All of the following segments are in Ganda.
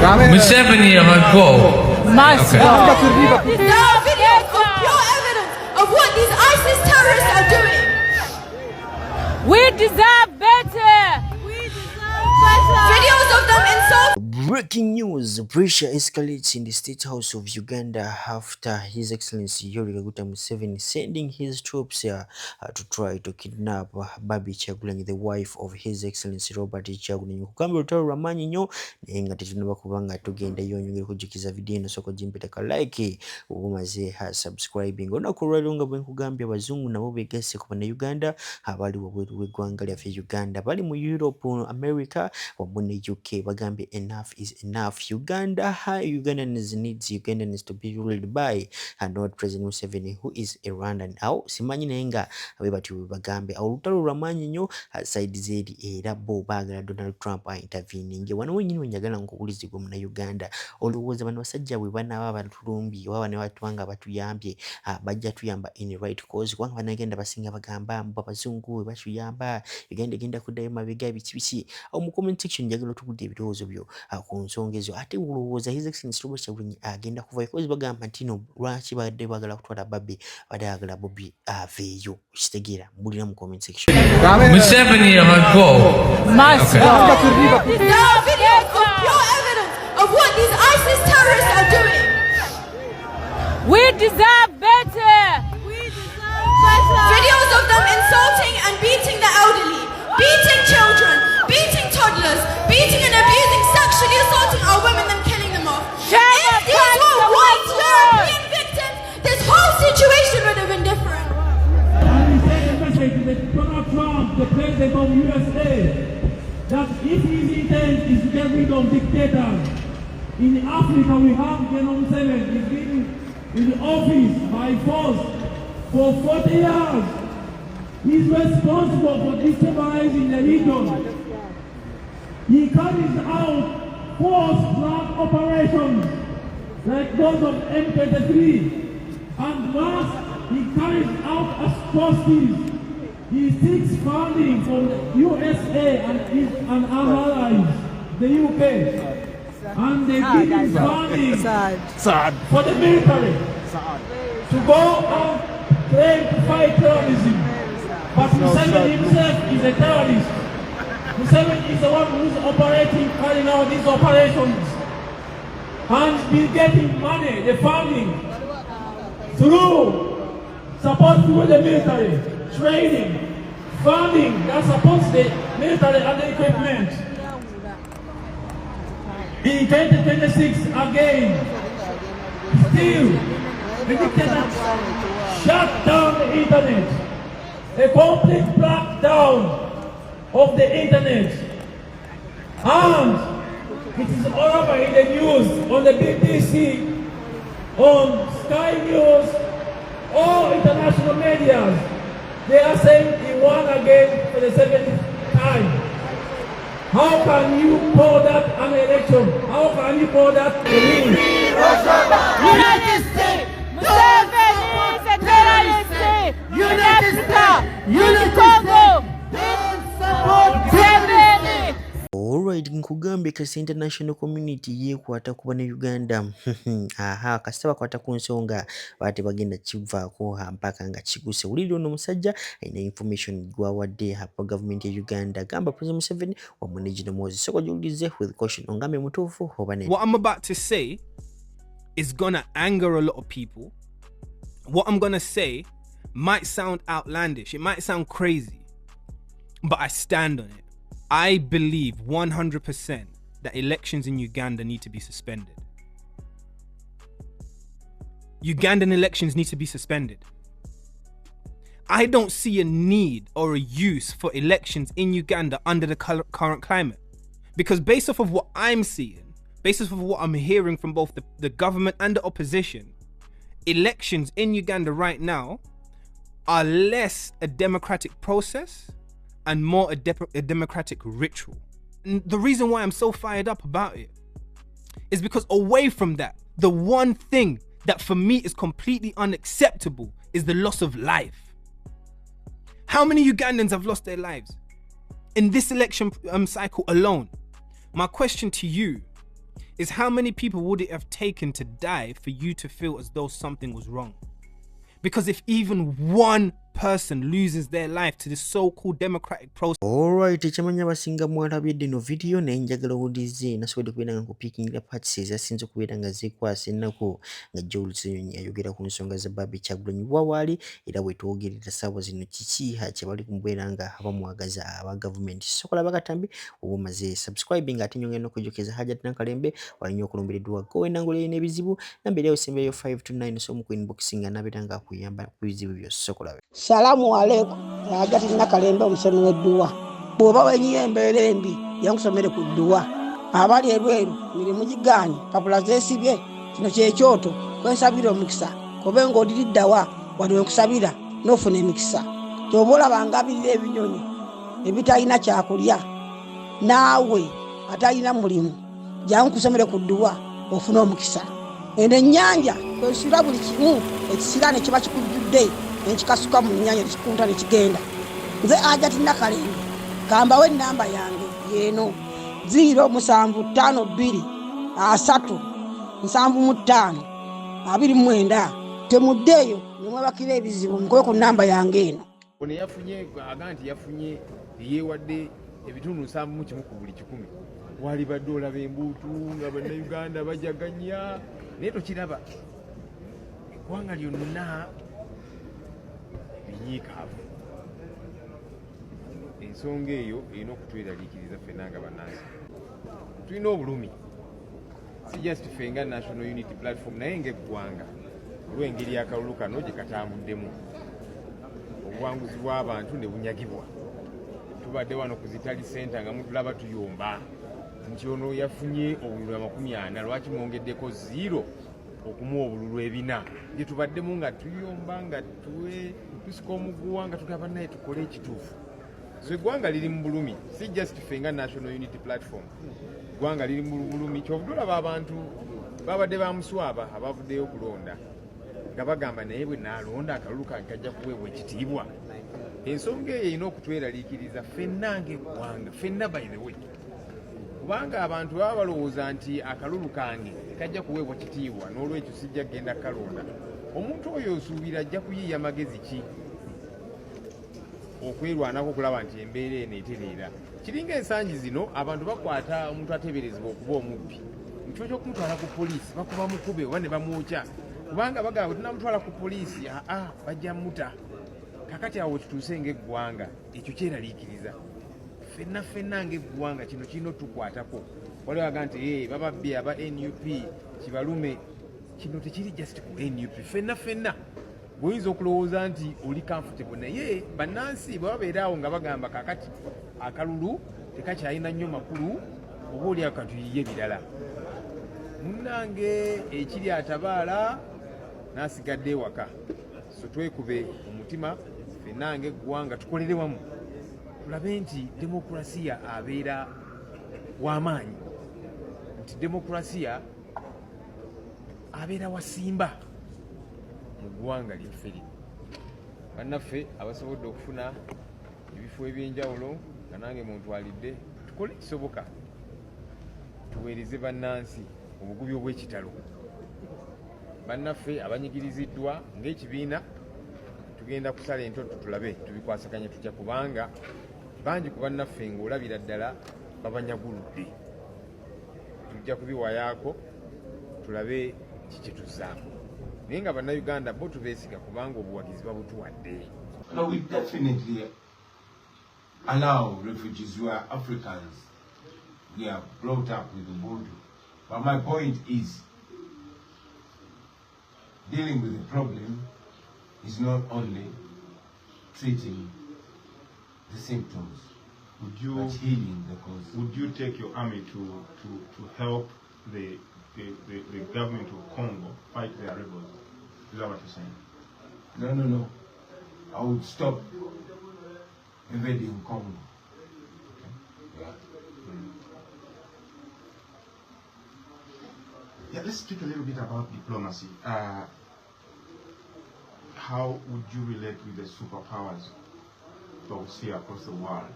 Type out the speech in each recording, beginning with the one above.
Museveni must go. There are videos of pure evidence of what these ISIS terrorists are doing. We deserve better. Videos of them insulting. Breaking news, pressure escalates in the State House of Uganda after His Excellency Yoweri Kaguta Museveni sending his troops here to try to kidnap Barbie Kyagulanyi, the wife of His Excellency Robert Kyagulanyi. Kukamba lutalo lwamanyi nnyo naye nga tetunaba kubanga tugendayo nyongera kujjukiza video eno soko jimpetaka like obumaze subscribing. Olunaku olwaliro nga bwe nkugambye abazungu nabo beegasse ku bannayuganda abali wabweru w'eggwanga lyaffe Uganda, bali mu Europe, America wamu ne UK bagambye enough is enough. Ugandans needs Ugandans to be ruled by and not President Museveni who is a Rwandan. Awo simanyi naye nga abe batyo bwe bagambe awo olutalo lwamaanyi nnyo side zeri era bo baagala Donald Trump intervening. Wano wenyini wenjagala nkuwulizibwa Munnayuganda, olowooza bano basajja bwe banaaba batulumbi oba ne batubanga batuyambye bajja tuyamba in right cause? Kubanga bannagenda basinga bagamba mbu abazungu bwe batuyamba Uganda egenda kuddayo mabega biki. Awo mu comment section njagala otugudde ebirowoozo byo ku nsonga ezo. Ate olowooza His Excellency Robert Kyagulanyi agenda kuvayo? Because bagamba nti no lwaki badde bagala kutwala Barbie badagala Bobby aveeyo. Kitegeera mbulira mu comment section. Museveni Must go. There are videos of pure evidence of what these ISIS terrorists are doing. We deserve better. Videos of them insulting and beating the elderly, beating children, beating toddlers, beating and abusing, sexually assaulting our women and killing them off. If these were white European victims, this whole situation would have been different. And we send a message to Donald Trump, the president of USA, that if his intent is to get rid of dictators, in Africa we have General Museveni, he's been in the office by force for 40 years. He's responsible for destabilizing the region. He carries out forced drug operations like those of M23, and once he carries out atrocities. He seeks funding from the USA and our allies, the UK, and they give him funding for the military to go out claim to fight terrorism. But Museveni himself is a terrorist. Museveni is the one who's carrying out these operations, and been getting money, the funding, through support to the military, training, funding that supports the military and the equipment. In 2026 again, still, the dictator shut down the internet. A complete blackdown of the internet. And it is all over in the news, on the BBC, on Sky News, all international media. They are saying he won again for the 7th time. How can you call that an election? How can you call that a win? United States. Museveni is a terrorist. United States. United Congo. Museveni. Alright, nkugambye kasi international community yekwata ku Bannayuganda kasita bakwata ku nsonga bate bagenda kivaako mpaka nga kiguse. Wulira ono omusajja alina information gwawadde hapa government ya Uganda gamba President Museveni wamu ne Gen Muhoozi. Soko jiwulize with caution ongambe mutuufu oba ne. What I'm about to say is gonna anger a lot of people. What I'm gonna say might sound outlandish, it might sound crazy, but I stand on it. I believe 100% that elections in Uganda need to be suspended. Ugandan elections need to be suspended. I don't see a need or a use for elections in Uganda under the current climate. Because based off of what I'm seeing, based off of what I'm hearing from both the government and the opposition, elections in Uganda right now are less a democratic process and more a democratic ritual. And the reason why I'm so fired up about it is because away from that, the one thing that for me is completely unacceptable is the loss of life. How many Ugandans have lost their lives in this election cycle alone? My question to you is how many people would it have taken to die for you to feel as though something was wrong? Because if even one person loses their life to this so-called democratic process. Alright, ekyamanya basinga mwalabye dino video naye njagala owulize nasobodde kubeera nga nkupikingira parts ezasinze okubeera nga zeekwasa ennaku nga Joel Ssenyonyi ayogera ku nsonga za Barbie Kyagulanyi wawaali era bwe twogerera ssaawa zino kiki kye bali kumubeera nga bamwagaza aba gavumenti. Sokola bakatambi oba omaze subscribing ate nyongera n'okujjukiriza Hajat Nankalembe walinnya okulumbiridwa go enangolo n'ebizibu nambeera osembeyo 529 so mu inbox nga nabeera nga akuyamba ku bizibu byo. Sokola Salamu alaikum. Hajat Nankalembe omusomi w'edduwa. Bw'oba wenyiyo embeera embi yankusomere ku dduwa. Abali ebweru mirimu gigaanye papula zeesibye kino kyekyoto kwensabira omukisa kobe ng'odiriddawa wali wenkusabira n'ofuna emikisa. Ky'oba olaba ngabirira ebinyonyi ebitalina kyakulya naawe atalina mulimu jangu kusomere ku dduwa ofuna omukisa. Eno ennyanja kwesula buli kimu ekisira ne kiba kikujjudde nekikasuka mu nnyanja nekikunta nekigenda. Nze Hajat Nankalembe kambawo ennamba yange yeeno 052537529 temuddeeyo nemwebakira ebizibu mukobe ku nnamba yange eno. Ono yafunye aga nti yafunye yeewadde ebitundu 7 ku buli 100. Wali badde olaba embuutu nga bannayuganda bajaganya naye tokiraba eggwanga lyonna binyiikaavu. Ensonga eyo erina okutweraliikiriza ffenna nga bannansi. Tulina obulumi si just ffe nga National Unity Platform naye ng'eggwanga olw'engeri akalulu kano gye katambuddemu obuwanguzi bw'abantu ne bunyagibwa. Tubadde wano ku Zitali Center nga mutulaba tuyomba nti ono yafunye obululu 40 lwaki mwongeddeko 0 okumuwa obululu 4 gye tubaddemu nga tuyomba nga tusika omuguwa nga tugamba naye tukole ekituufu. So eggwanga liri mu bulumi si just ffe nga National Unity Platform. Eggwanga liri mu bulumi kyobudulaba abantu babadde bamuswaba abavuddeyo okulonda nga bagamba naye bwe naalonda akalulu kange kajja kuweebwa ekitiibwa. Ensonga eyo erina okutweraliikiriza ffenna ng'eggwanga ffenna by the way. Kubanga abantu baba balowooza nti akalulu kange kajja kuweebwa kitiibwa n'olwekyo sijja kgenda kalonda. Omuntu oyo osuubira ajja kuyiiya magezi ki okwerwanako okulaba nti embeera eno etereera. Kiringa ensangi zino abantu bakwata omuntu ateeberezebwa okuba omubbi mukifo ky'okumutwala ku poliisi bakuba mukube oba ne bamwokya kubanga bagamba bwe tunamutwala ku poliisi bajja muta. Kakati awo tutuuse ng'eggwanga ekyo kyeraliikiriza ffenna ng'eggwanga kino kirina otukwatako. Waliwo aga nti bababbi aba NUP kibalume. Kino tekiri just ku NUP ffenna bw'oyinza okulowooza nti oli comfortable naye bannansi bwe babeera awo nga bagamba kakati akalulu tekakyalina nnyo makulu oba oli akatuyiye ebirala. Munnange ekiri atabaala n'asigadde ewaka. So twekube omutima ffenna ng'eggwanga tukolere wamu tulabe nti demokulasiya abeera w'amaanyi nti demokulasiya abeera wasimba mu ggwanga lyaffe lino. Bannaffe abasobodde okufuna ebifo ebyenjawulo nga nange muntwalidde tukole kisoboka tuweereze bannansi obugubi obw'ekitalo. Bannaffe abanyigiriziddwa ng'ekibiina tugenda kusala entoto tulabe tubikwasaganya tutya kubanga bangi ku bannaffe ng'olabira ddala babanyaguludde. Tujja kubiwayaako tulabe kiki tuzzaako naye nga bannayuganda bo tubeesiga kubanga obuwagizi babutuwadde. No, we definitely allow refugees who are Africans. We are brought up with the Ubuntu. But my point is, dealing with the problem is not only treating the symptoms, but healing the cause. Would you take your army to help the government of Congo fight their rebels? Is that what you're saying? No. I would stop invading Congo. Okay. Yeah, let's speak a little bit about diplomacy. How would you relate with the superpowers that we see across the world?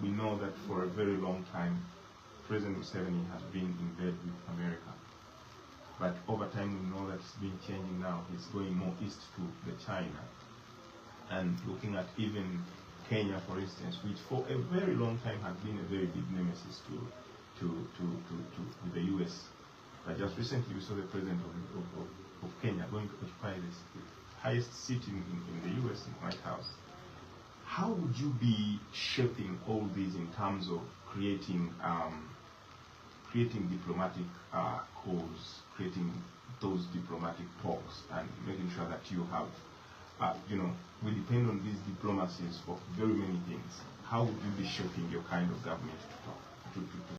We know that for a very long time, President Museveni has been in bed with America. but over time we know that it's been changing now. It's going more east to the China, and looking at even Kenya, for instance, which for a very long time has been a very big nemesis to the US. But just recently we saw the president of Kenya going to occupy the highest seat in the US, in the White House. How would you be shaping all these in terms of creating diplomatic calls, creating those diplomatic talks, and making sure that you have, we depend on these diplomacies for very many things. How would you be shaping your kind of government to